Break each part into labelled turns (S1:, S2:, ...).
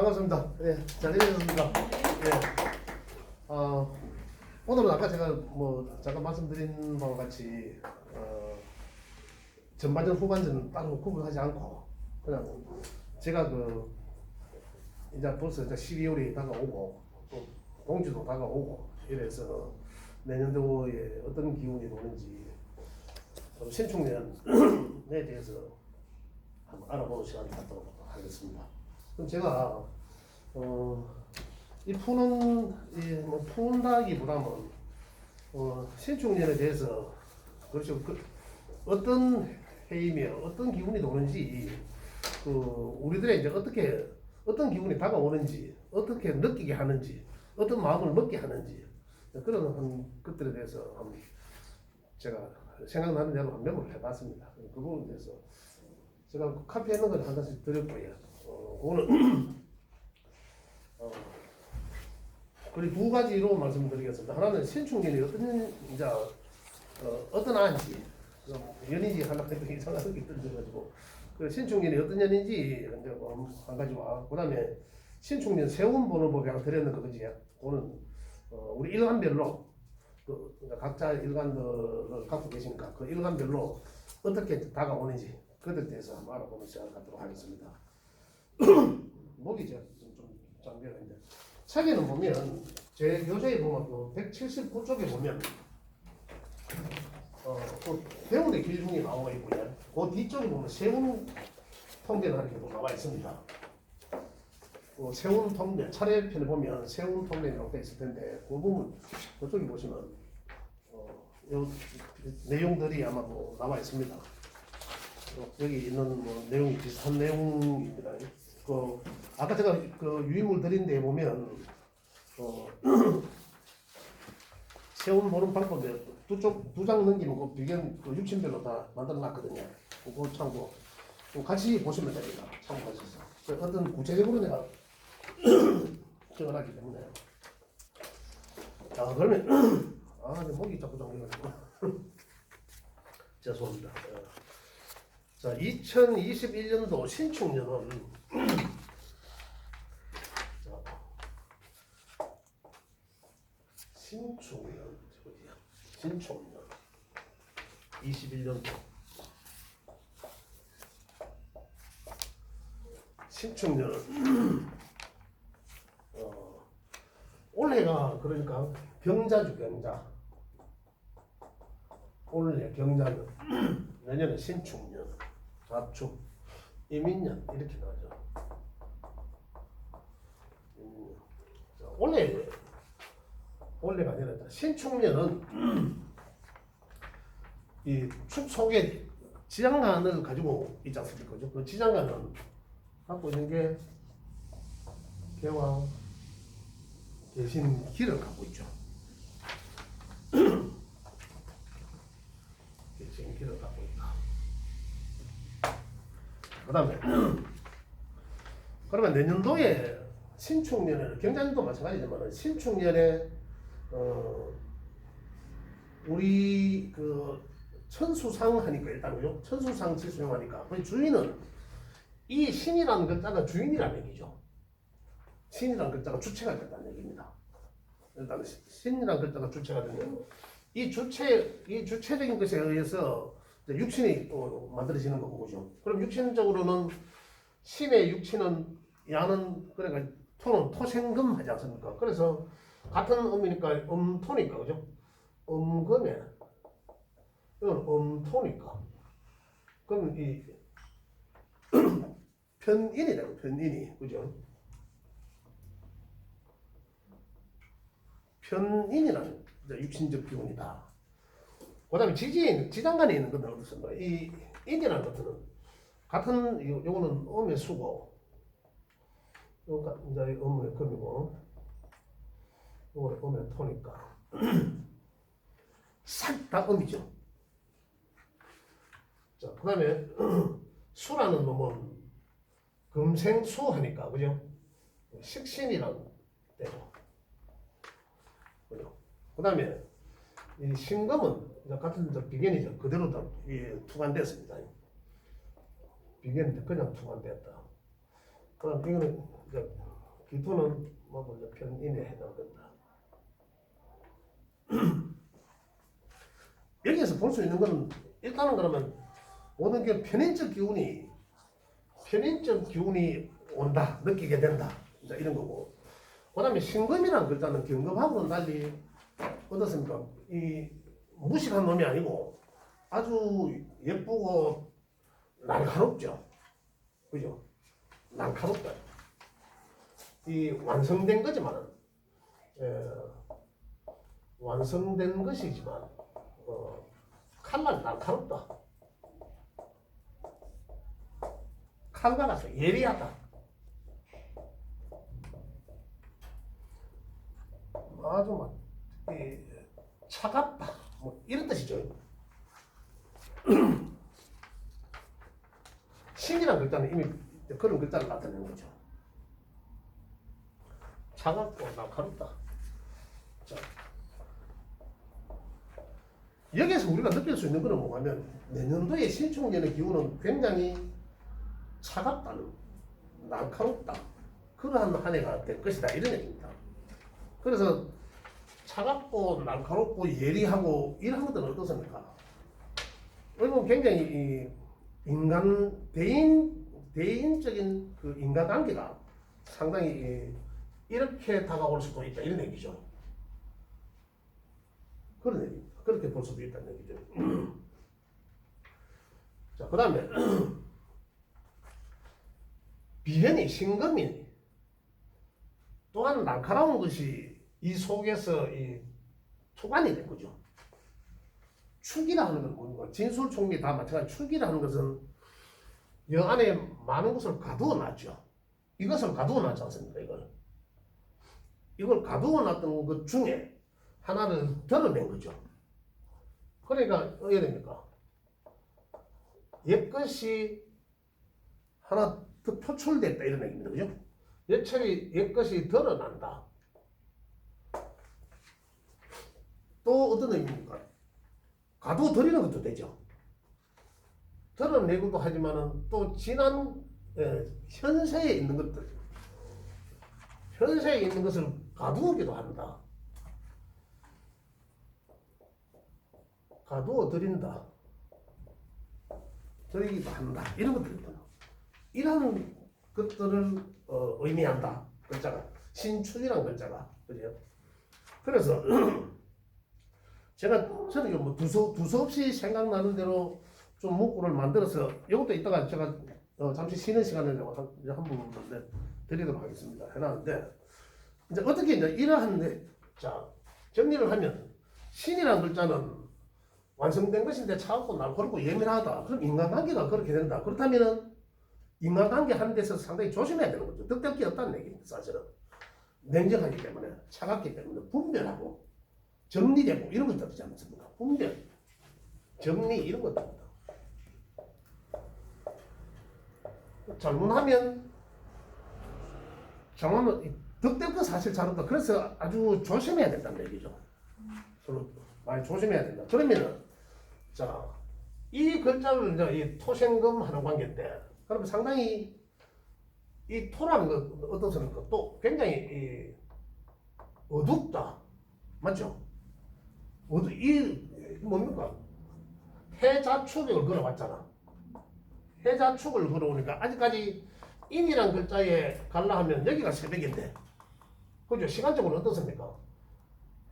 S1: 반갑습니다. 예, 잘 지내셨습니까? 예. 오늘은 아까 제가 뭐 잠깐 말씀드린 바와 같이 전반전 후반전 따로 구분하지 않고 그냥 제가 이제 벌써 이제 12월이 다가오고 또 공주도 다가오고 이래서 내년도에 어떤 기운이 도는지 신축년에 대해서 한번 알아보는 시간을 갖도록 하겠습니다. 그럼 제가 이 푼다기보다는 신축년에 대해서 그렇죠. 어떤 해이며 어떤 기운이 도는지 우리들의 이제 어떤 기운이 다가오는지 어떻게 느끼게 하는지 어떤 마음을 먹게 하는지 그런 것들에 대해서 한번 제가 생각나는 대로 한 메모를 해봤습니다. 그 부분에 대해서 제가 카피해 놓은 건 한 가지 드렸고요. 오늘 그리고 두 가지로 말씀드리겠습니다. 하나는 신축년이 어떤 안인지 연인지 하려고 했더니 이상하게 들려가지고 그 신축년이 어떤 년인지 이제 한 가지와 그다음에 신축년 세운 보는 법이 하나 드렸는 거 그지? 그거는 우리 일간별로 각자 일간들을 갖고 계시니까 그 일간별로 어떻게 다가오는지 그것에 대해서 한번 알아보는 시간을 갖도록 하겠습니다. 목이 좀 장비인데 책에는 보면 제 교재에 보면 179쪽에 보면 그 대운의 길중이 나와 있고요. 그 뒤쪽에 보면 세운 통계는 이렇게 나와 있습니다. 세운 통계 차례편에 보면 세운 통계라고 되어 있을 텐데 그 부분 그쪽에 보시면 요 내용들이 아마 나와 있습니다. 여기 있는 내용이 비슷한 내용입니다. 아까 제가 유인물 드린 데 보면 세운 보는 방법에 두 장 넘기면 그 비견 육신별로 다 만들어 놨거든요. 그거 참고 같이 보시면 됩니다. 참고하셔서 어떤 구체적으로 내가 적어놨기 때문에 그러면 목이 자꾸 잠겨가지고 죄송합니다. 자, 2021년도 신축년은 신축년 21년도 신축년은 올해가 그러니까 경자주 경자 올해 경자는 내년에 신축년 자축 이민년 이렇게 나오죠. 올해가 아니라 신축년은 이 축 속에 지장간을 가지고 있지 않습니까? 그 지장간은 갖고 있는 게 개와 계신 길을 갖고 있죠. 계신 길을 갖고 있다. 그다음에 그러면 내년도에 신축년에는 경자년도 마찬가지지만 신축년에 우리 천수상 하니까 일단 그죠? 천수상 지수용하니까 그 주인은 이 신이라는 글자가 주인이라는 얘기죠. 신이라는 글자가 주체가 됐다는 얘기입니다. 일단 신이라는 글자가 주체가 되면 이 주체적인 것에 의해서 육신이 만들어지는 거고 그죠? 그럼 육신적으로는 신의 육신은 야는 그러니까 토는 토생금 하지 않습니까? 그래서 같은 음이니까 음토니까 그죠? 음금에 이건 음토니까 그럼 이 편인이라고 편인이 그죠? 편인이라는 육신적 기운이다. 그다음에 지장간에 있는 것들은 어떻습니까? 이 인이라는 것들은 같은 요거는 음의 수고 요가 이제 음의 금이고 요거는 음의 토니까 싹 다 음이죠. 자, 그다음에 수라는 놈은 금생수 하니까 그죠? 식신이라는 때고 그죠? 그다음에 이 신금은 같은 비견이죠. 그대로 다 투관됐습니다. 비견인데 그냥 투관됐다. 그다음 이거는 기토는 뭐 먼저 편인에 해당된다. 여기에서 볼 수 있는 거는 일단은 그러면 모든 게 편인적 기운이 온다, 느끼게 된다, 이제 이런 거고. 그다음에 신금이라는 글자는 경금하고는 달리 어떻습니까? 이 무식한 놈이 아니고 아주 예쁘고 날카롭죠, 그죠? 날카롭다. 이 완성된 거지만, 완성된 것이지만 칼날 날카롭다. 칼과 같아. 예리하다. 아주 막 차갑다. 뭐 이런 뜻이죠. 신이라는 글자는 이미 그런 글자를 나타내는 거죠. 차갑고 날카롭다. 자, 여기에서 우리가 느낄 수 있는 것은 뭐냐면 내년도의 신축년의 기운은 굉장히 차갑다는, 날카롭다, 그러한 한 해가 될 것이다, 이런 얘기입니다. 그래서 차갑고 날카롭고 예리하고 이런 것들은 어떻습니까? 여러분 굉장히 이 대인적인 그 인간관계가 상당히 이렇게 다가올 수도 있다, 이런 얘기죠. 그런 얘기입니다. 그렇게 볼 수도 있다는 얘기죠. 자, 그 다음에 비현이 신금이 또한 날카로운 것이 이 속에서 이 투관이 된 거죠. 축이라 하는 건 뭔가 진술총리 다 마찬가지. 축이라 하는 것은 여 안에 많은 것을 가두어 놨죠. 이것을 가두어 놨지 않습니까? 이걸 가두어 놨던 것 중에 하나를 드러낸 거죠. 그러니까 어떻게 됩니까? 옛것이 하나 더 표출됐다, 이런 얘기입니다. 그죠? 옛것이 드러난다. 또 어떤 의미입니까? 가두어 드리는 것도 되죠. 드러내고도 하지만은 또 지난 현세에 있는 것들, 현세에 있는 것을 가두기도 한다. 가두어 드린다, 드리기도 한다, 이런 것들입니다. 이런 것들을 의미한다, 글자가. 신축이라는 글자가. 그죠? 그래서 저는 뭐 두서없이 생각나는 대로 좀 문구를 만들어서 이것도 이따가 제가 잠시 쉬는 시간에 한 부분 드리도록 하겠습니다. 해놨는데, 이제 어떻게 이제 이러한데, 자, 정리를 하면 신이라는 글자는 완성된 것인데 차갑고 날카롭고 예민하다. 그럼 인간관계가 그렇게 된다. 그렇다면은 인간관계 하는 데서 상당히 조심해야 되는 거죠. 득될 게 없다는 얘기입니다. 사실은 냉정하기 때문에, 차갑기 때문에 분별하고 정리되고 이런 것들 있지 않습니까? 분별, 정리, 이런 것들입니다. 잘못하면 득될 거 사실 잘한다. 그래서 아주 조심해야 된다는 얘기죠. 서로 많이 조심해야 된다. 그러면은 자, 이 글자를 이제 이 토생금 하는 관계인데, 그러면 상당히 이 토라는 것 어떻습니까? 또 굉장히 어둡다, 맞죠? 이 뭡니까? 해자축을 걸어봤잖아. 해자축을 걸어오니까 아직까지 인이란 글자에 갈라 하면 여기가 새벽인데, 그죠? 시간적으로 어떻습니까?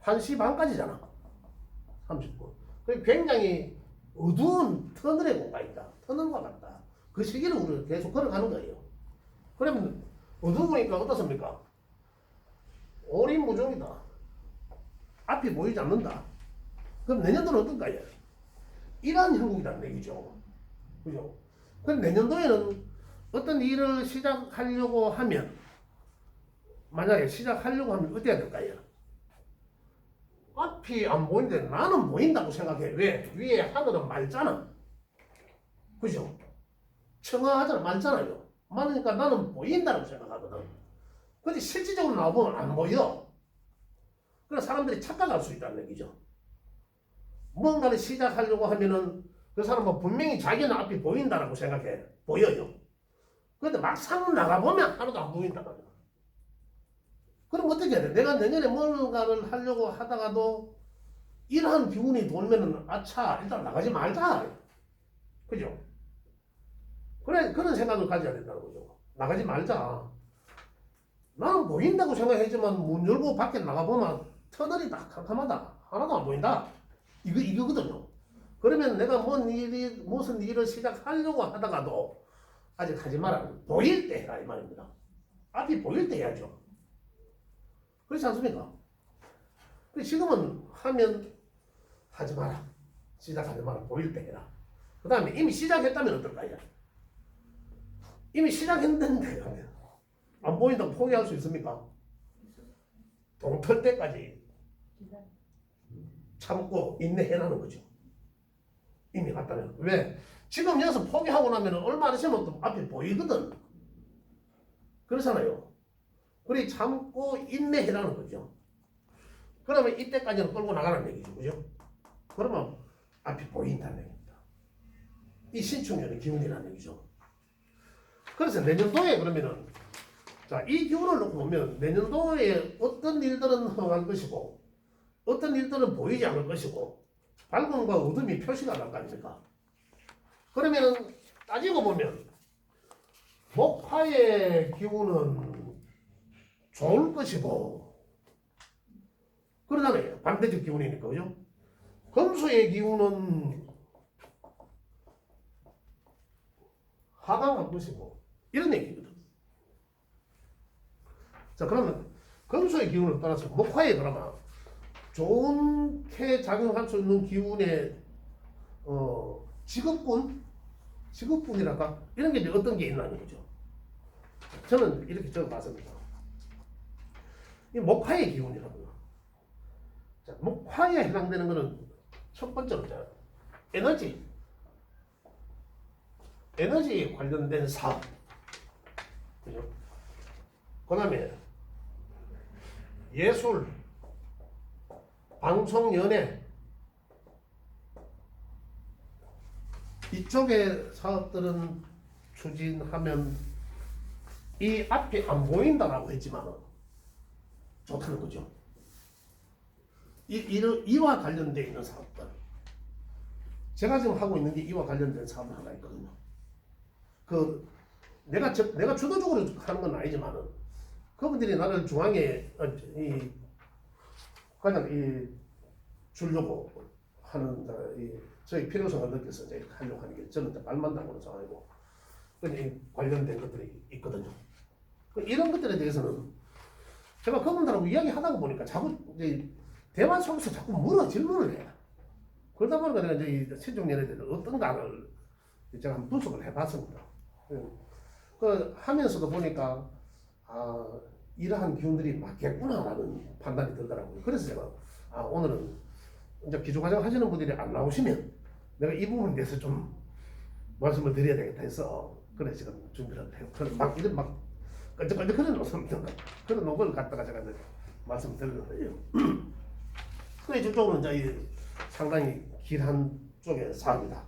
S1: 1시 반까지잖아. 30분. 굉장히 어두운 터널의 공간이다. 터널과 같다. 그 시기를 우리가 계속 걸어가는 거예요. 그러면 어두우니까 어떻습니까? 오리무중이다. 앞이 보이지 않는다. 그럼 내년도는 어떨까요? 이러한 형국이라는 얘기죠. 그죠? 그럼 내년도에는 어떤 일을 시작하려고 하면, 만약에 시작하려고 하면 어떻게 해야 될까요? 앞이 안 보이는데 나는 보인다고 생각해. 왜? 위에 하늘은 맑잖아. 그죠? 청아하잖아. 맑잖아요. 많으니까 나는 보인다고 생각하거든. 근데 실질적으로 나와보면 안 보여. 그래서 사람들이 착각할 수 있다는 얘기죠. 뭔가를 시작하려고 하면은 그 사람은 분명히 자기는 앞이 보인다라고 생각해. 보여요. 그런데 막상 나가보면 하나도 안 보인다는 거야. 그럼 어떻게 해야 돼? 내가 내년에 뭔가를 하려고 하다가도 이러한 기운이 돌면은 아차 일단 나가지 말자. 그죠? 그래 그런 생각을 가져야 된다는 거죠. 나가지 말자. 나는 보인다고 생각했지만 문 열고 밖에 나가보면 터널이 다 캄캄하다. 하나도 안 보인다. 이거거든요. 그러면 내가 무슨 일을 시작하려고 하다가도 아직 하지 마라. 보일 때 해라 이 말입니다. 앞이 보일 때 해야죠. 그렇지 않습니까? 지금은 하면 하지 마라. 시작하지 마라. 보일 때 해라. 그 다음에 이미 시작했다면 어떨까요? 이미 시작했는데 안 보인다고 포기할 수 있습니까? 동털 때까지 참고 인내해라는 거죠. 이미 갔다면. 왜? 지금 여기서 포기하고 나면 얼마 안 있으면 또 앞에 보이거든. 그렇잖아요. 그래 참고 인내해라는 거죠. 그러면 이때까지는 끌고 나가는 얘기죠. 그죠? 그러면 앞이 보인다는 얘기입니다. 이 신축년의 기운이라는 얘기죠. 그래서 내년도에 그러면은 자, 이 기운을 놓고 보면 내년도에 어떤 일들은 흥할 것이고 어떤 일들은 보이지 않을 것이고 밝음과 어둠이 표시가 날 거 아닙니까? 그러면은 따지고 보면 목화의 기운은 좋을 것이고 그러잖아요. 반대적 기운이니까 그죠? 금수의 기운은 하강할 것이고 이런 얘기거든. 자 그러면 금수의 기운을 따라서 목화에 그러면 좋게 작용할 수 있는 기운의 직업군이랄까 이런 게 이제 어떤 게 있나는 거죠. 저는 이렇게 적어봤습니다. 이 목화의 기운이라고요. 자, 목화에 해당되는 것은 첫 번째로 에너지에 관련된 사업, 그죠? 그 다음에 예술, 방송, 연예 이쪽의 사업들은 추진하면 이 앞이 안 보인다라고 했지만 좋다는 거죠. 이와 관련되어 있는 사업들 제가 지금 하고 있는 게 이와 관련된 사업 하나 있거든요. 그 내가 주도적으로 하는 건 아니지만은 그분들이 나를 중앙에 가장 주려고 하는 저희 필요성을 느껴서 이제 하려고 하는 게 저는 말만 나오는 상황이고 관련된 것들이 있거든요. 이런 것들에 대해서는 제가 그분들하고 이야기하다 보니까 자꾸 이제 대화 속에서 자꾸 질문을 해요. 그러다 보니까 내가 이제 신중년에 대해서 어떤가를 제가 한번 분석을 해봤습니다. 하면서도 보니까 이러한 기운들이 맞겠구나라는 판단이 들더라고요. 그래서 제가 오늘은 이제 기초과정 하시는 분들이 안 나오시면 내가 이 부분에 대해서 좀 말씀을 드려야 되겠다 해서 그래서 지금 준비를 해요. 이런 끈적끈적 그런 녹을 갖다가 제가 말씀을 드리는 거예요. 그래 저쪽으로 이제 상당히 길한 쪽의 사업이다.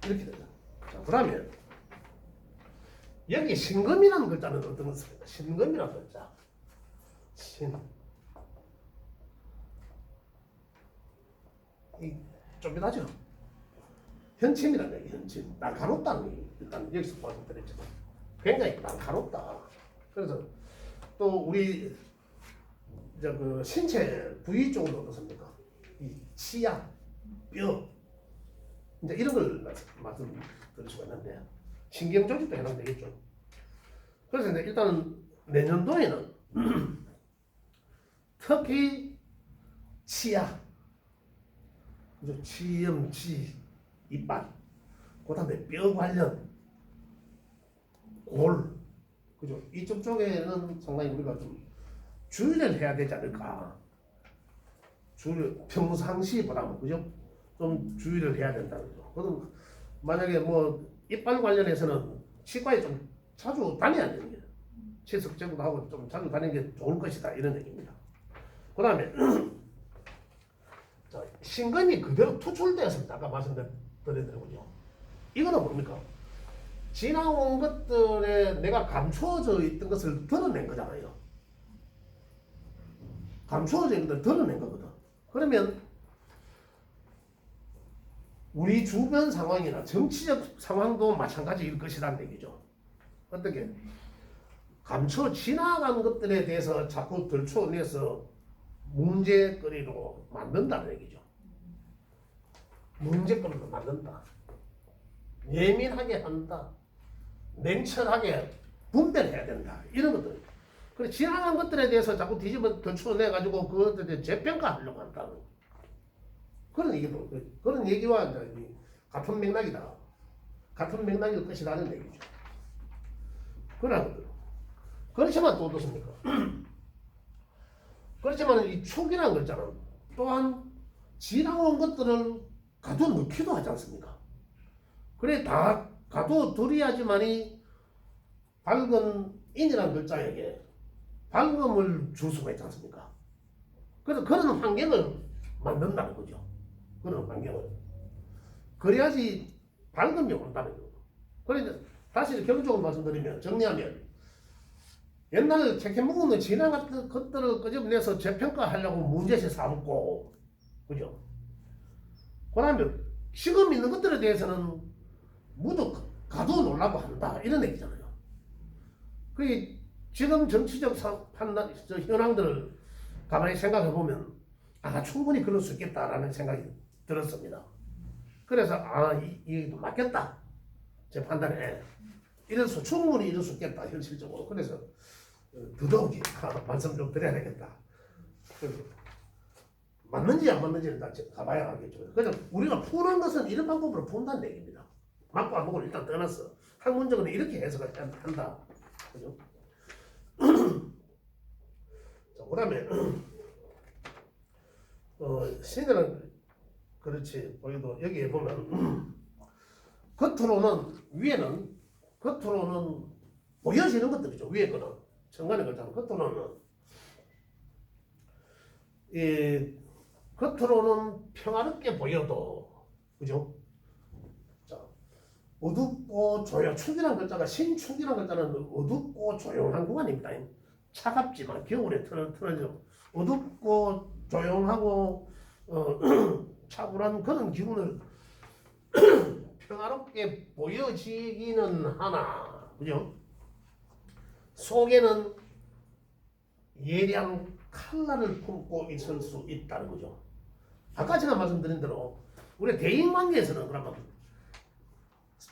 S1: 이렇게 되죠. 자, 그 다음에 여기 신금이라는 글자는 어떤 것입니까? 신금이라는 글자. 좁이다죠. 현침이라는 얘기, 현침. 날카롭다는 얘기. 일단 여기서 말씀드렸지만 굉장히 날카롭다. 그래서 또 우리 그 신체 부위 쪽으로 어떻습니까? 이 치아, 뼈, 이제 이런 걸 말씀드릴 수가 있는데 신경 조직도 해당되겠죠. 그래서 이제 일단은 내년도에는 특히 치아, 그죠? 치염치, 이빨, 그다음에 뼈 관련, 골, 그죠? 이쪽 쪽에는 상당히 우리가 좀 주의를 해야 되지 않을까. 평상시보다는 그죠? 좀 주의를 해야 된다는 거죠. 그럼 만약에 뭐 이빨 관련해서는 치과에 좀 자주 다녀야 되는 거예요. 치석 제거도 하고 좀 자주 다니는 게 좋을 것이다 이런 얘기입니다. 그 다음에 신금이 그대로 투출되었습니다. 아까 말씀드렸거든요. 이거는 뭡니까? 지나온 것들에 내가 감추어져 있던 것을 드러낸 거잖아요. 감추어진 것들 드러낸 거거든. 그러면 우리 주변 상황이나 정치적 상황도 마찬가지일 것이라는 얘기죠. 어떻게? 감춰 지나간 것들에 대해서 자꾸 들춰내서 문제거리로 만든다는 얘기죠. 문제거리로 만든다. 예민하게 한다. 냉철하게 분별해야 된다. 이런 것들. 그래 지나간 것들에 대해서 자꾸 뒤집어 들춰내가지고 그것들에 대해 재평가하려고 한다는 그런 얘기도 그런 얘기와 같은 맥락이다. 같은 맥락일 것이라는 얘기죠. 그러나 그렇지만 또 어떻습니까? 그렇지만 이 축이라는 거 있잖아. 또한 지나온 것들을 가둬넣기도 하지 않습니까? 그래 다 가둬두어야지만이 밝은 인이라는 글자에게 밝음을 줄 수가 있지 않습니까? 그래서 그런 환경을 만든다는 거죠. 그런 환경을. 그래야지 밝음이 온다는 거죠. 그래서 다시 결론적으로 말씀드리면 정리하면 옛날 책해묵은 지나갔던 것들을 끄집어내서 재평가하려고 문제시 삼고 그죠? 그 다음에 지금 있는 것들에 대해서는 모두 가둬놓으려고 한다 이런 얘기잖아요. 그 지금 정치적 판단, 현황들을 가만히 생각해 보면 충분히 그럴 수 있겠다라는 생각이 들었습니다. 그래서 이게 맞겠다 제 판단에 충분히 이럴 수 있겠다 현실적으로. 그래서 더더욱이 말씀 좀 드려야 되겠다. 맞는지 안 맞는지는 다 가봐야 하겠죠. 그래서 우리가 푸는 것은 이런 방법으로 푼다는 얘기입니다. 맞고 안 맞고는 일단 떠났어. 학문적으로 이렇게 해석을 한다. 그죠? 자, 그 다음에 신에는 그렇지 우리도 여기에 보면 위에는 겉으로는 보여지는 것들이죠. 위에 거는 천간의 것처럼 겉으로는 평화롭게 보여도 그죠? 자, 어둡고 조용 축이라는 글자가 신축이라는 글자는 어둡고 조용한 구간입니다. 차갑지만 겨울에 틀어져 어둡고 조용하고 차분한 그런 기분을 평화롭게 보여지기는 하나 그죠? 속에는 예리한 칼날을 품고 있을 수 있다는 거죠. 아까 제가 말씀드린 대로 우리 대인관계에서는 그러면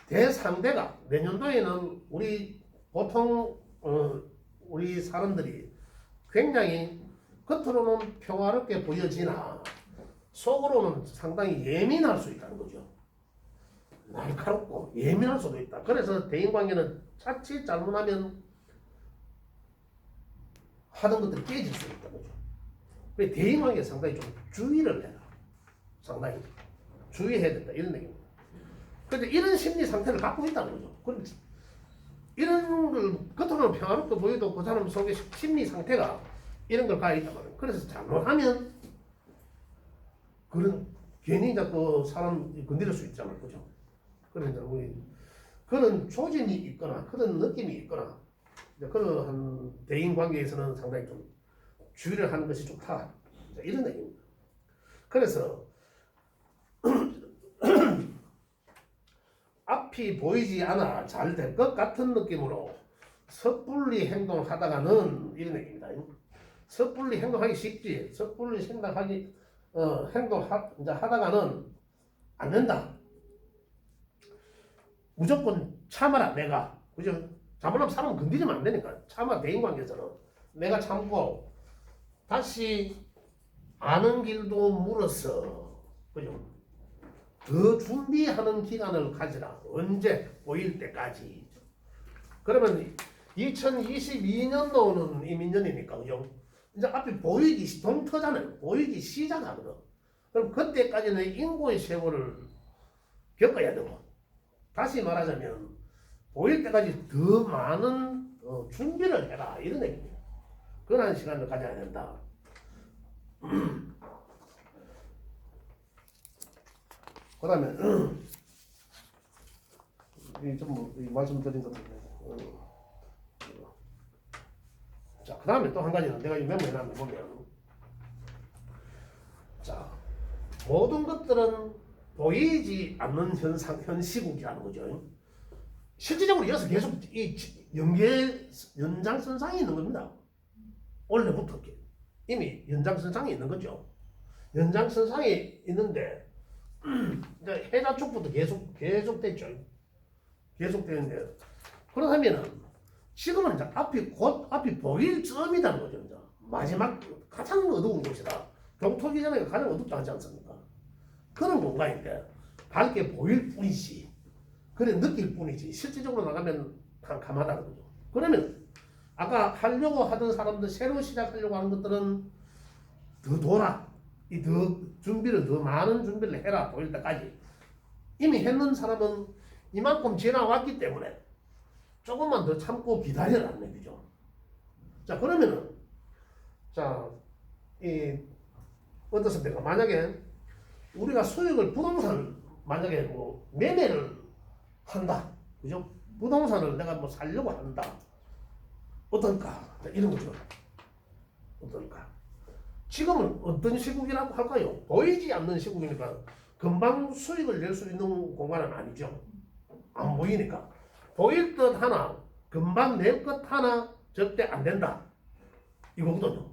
S1: 대상대가 내년도에는 우리 보통 우리 사람들이 굉장히 겉으로는 평화롭게 보여지나 속으로는 상당히 예민할 수 있다는 거죠. 날카롭고 예민할 수도 있다. 그래서 대인관계는 자칫 잘못하면 하던 것들이 깨질 수 있다는 거죠. 그래서 대인관계에 상당히 좀 주의를 해라. 상당히 주의해야 된다. 이런 얘기입니다. 그런데 이런 심리 상태를 갖고 있다는 거죠. 그럼 이런 걸 겉으로는 평화롭게 보여도 그 사람 속에 심리 상태가 이런 걸 가지고 있단 말이에요. 그래서 잘못하면 그런 괜히 자꾸 사람 건드릴 수 있잖아요. 그죠? 그러니까 우리 그런 조짐이 있거나 그런 느낌이 있거나 그런 대인 관계에서는 상당히 좀 주의를 하는 것이 좋다. 이런 얘기입니다. 그래서 앞이 보이지 않아 잘 될 것 같은 느낌으로 섣불리 행동하다가는 이런 얘기입니다. 섣불리 행동하기 쉽지. 섣불리 행동하다가는 안 된다. 무조건 참아라 내가. 그죠? 잘못하면 사람 건드리면 안 되니까. 참아 대인관계에서는 내가 참고 다시 아는 길도 물어서 그죠? 더 준비하는 기간을 가지라. 언제? 보일 때까지. 그러면 2022년도는 이민년이니까 그죠? 이제 앞에 보이기 동터잖아요. 보이기 시작하거든. 그럼 그때까지는 인고의 세월을 겪어야 되고 다시 말하자면 보일 때까지 더 많은 준비를 해라 이런 얘기입니다. 그런 시간을 가져야 된다. 그 다음에 좀 말씀드린 것들 자, 그 다음에 또 한 가지는 내가 메모해놨는데 보면 모든 것들은 보이지 않는 현 시국이라는 거죠. 실질적으로 이어서 계속 이 연장선상에 있는 겁니다. 원래부터 이미 연장선상에 있는 거죠. 연장선상에 있는데 해자 쪽부터 계속됐죠. 계속되는데 그렇다면은 지금은 이제 앞이 보일 쯤이라는 거죠. 이제 마지막 가장 어두운 곳이다. 동토기 전에 가장 어둡다 하지 않습니까? 그런 공간인데 밝게 보일 뿐이지. 그래 느낄 뿐이지. 실질적으로 나가면 캄캄하다는 거죠. 그러면 아까 하려고 하던 사람들 새로 시작하려고 하는 것들은 더 돌아. 이 더 준비를 더 많은 준비를 해라 보일 때까지. 이미 했는 사람은 이만큼 지나왔기 때문에 조금만 더 참고 기다려라는 얘기죠. 자 그러면은 어떻습니까? 만약에 우리가 수익을 부동산을 만약에 뭐 매매를 한다, 그죠? 부동산을 내가 뭐 살려고 한다, 어떨까? 이런 거죠. 어떨까? 지금은 어떤 시국이라고 할까요? 보이지 않는 시국이니까 금방 수익을 낼 수 있는 공간은 아니죠. 안 보이니까. 보일 것 하나, 금방 낼 것 하나 절대 안 된다. 이거거든요.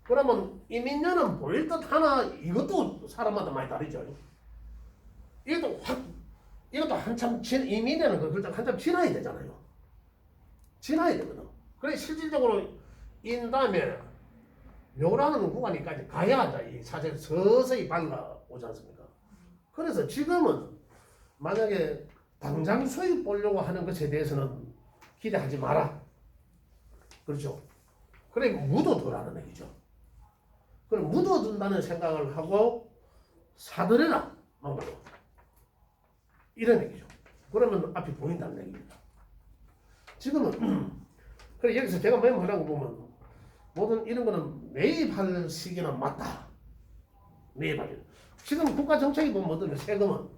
S1: 그러면 이민년은 보일 것 하나, 이것도 사람마다 많이 다르죠. 이것도 한참 이민년은 그걸 한참 지나야 되잖아요. 지나야 되거든. 그래 실질적으로 인 다음에 묘라는 구간까지 가야 이 사실 서서히 발라오지 않습니까? 그래서 지금은 만약에 당장 수익 보려고 하는 것에 대해서는 기대하지 마라. 그렇죠? 그래 묻어두라는 얘기죠. 그럼 묻어둔다는 생각을 하고 사들여라. 이런 얘기죠. 그러면 앞이 보인다는 얘기입니다. 지금은 그래 여기서 제가 메모하는 거 보면 모든 이런 거는 매입할 시기는 맞다. 매입할. 지금 국가 정책이 보면 어떤 세금은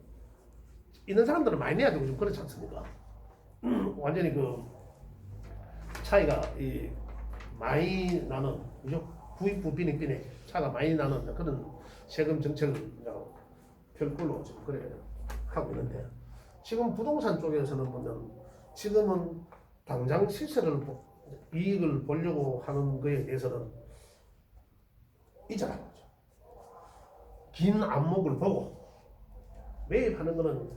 S1: 있는 사람들은 많이 내야 되고 좀 그렇지 않습니까? 완전히 그 차이가 많이 나는, 그죠? 부익부 빈익빈의 차가 많이 나는 그런 세금 정책을 별꼴로 지금 그래 하고 있는데, 지금 부동산 쪽에서는 보면 지금은 당장 시세를 이익을 보려고 하는 거에 대해서는 이자라는 거죠. 긴 안목을 보고 매입하는 거는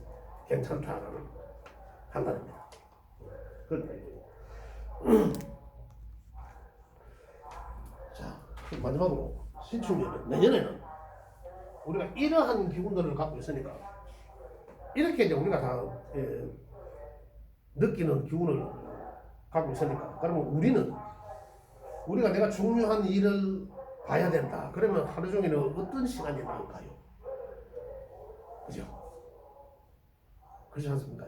S1: 괜찮다라는 판단입니다. 자, 마지막으로 신축년은 내년에는 우리가 이러한 기운들을 갖고 있으니까 이렇게 이제 우리가 다 느끼는 기운을 갖고 있으니까, 그러면 우리가 내가 중요한 일을 봐야 된다. 그러면 하루 종일 어떤 시간이 나을까요? 그죠? 그렇지 않습니까?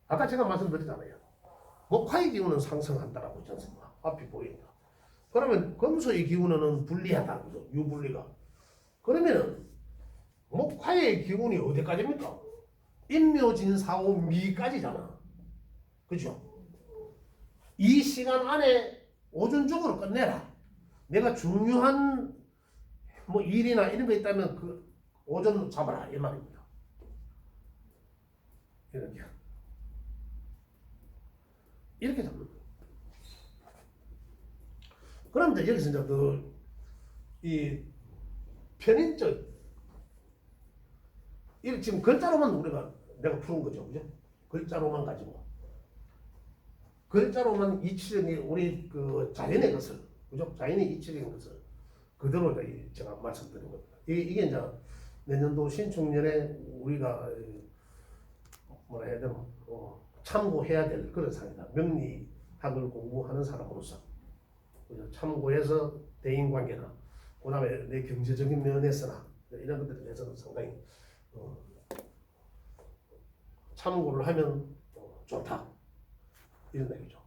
S1: 아까 제가 말씀드렸잖아요. 목화의 기운은 상승한다라고 했지 않습니까? 앞이 보인다. 그러면 금수의 기운은 불리하다. 그죠? 유불리가. 그러면은 목화의 기운이 어디까지입니까? 인묘진사오 미까지잖아. 그죠? 이 시간 안에 오전적으로 끝내라. 내가 중요한 뭐 일이나 이런 거 있다면 그 오전 잡아라 이 말입니다. 이렇게 잡는 거예요. 그런데 여기서 이제 이 편인적 이 지금 글자로만 내가 푸는 거죠, 그죠? 글자로만 가지고 글자로만 이치적인 우리 그 자연의 것을, 그죠? 자연의 이치적인 것을 그대로 제가 말씀드린 겁니다. 이게 이제 내년도 신축년에 우리가 뭐라 해야 되나 참고해야 될 그런 사례다. 명리학을 공부하는 사람으로서 참고해서 대인관계나 그다음에 내 경제적인 면에서나 이런 것들에 대해서는 상당히 참고를 하면 좋다 이런 얘기죠.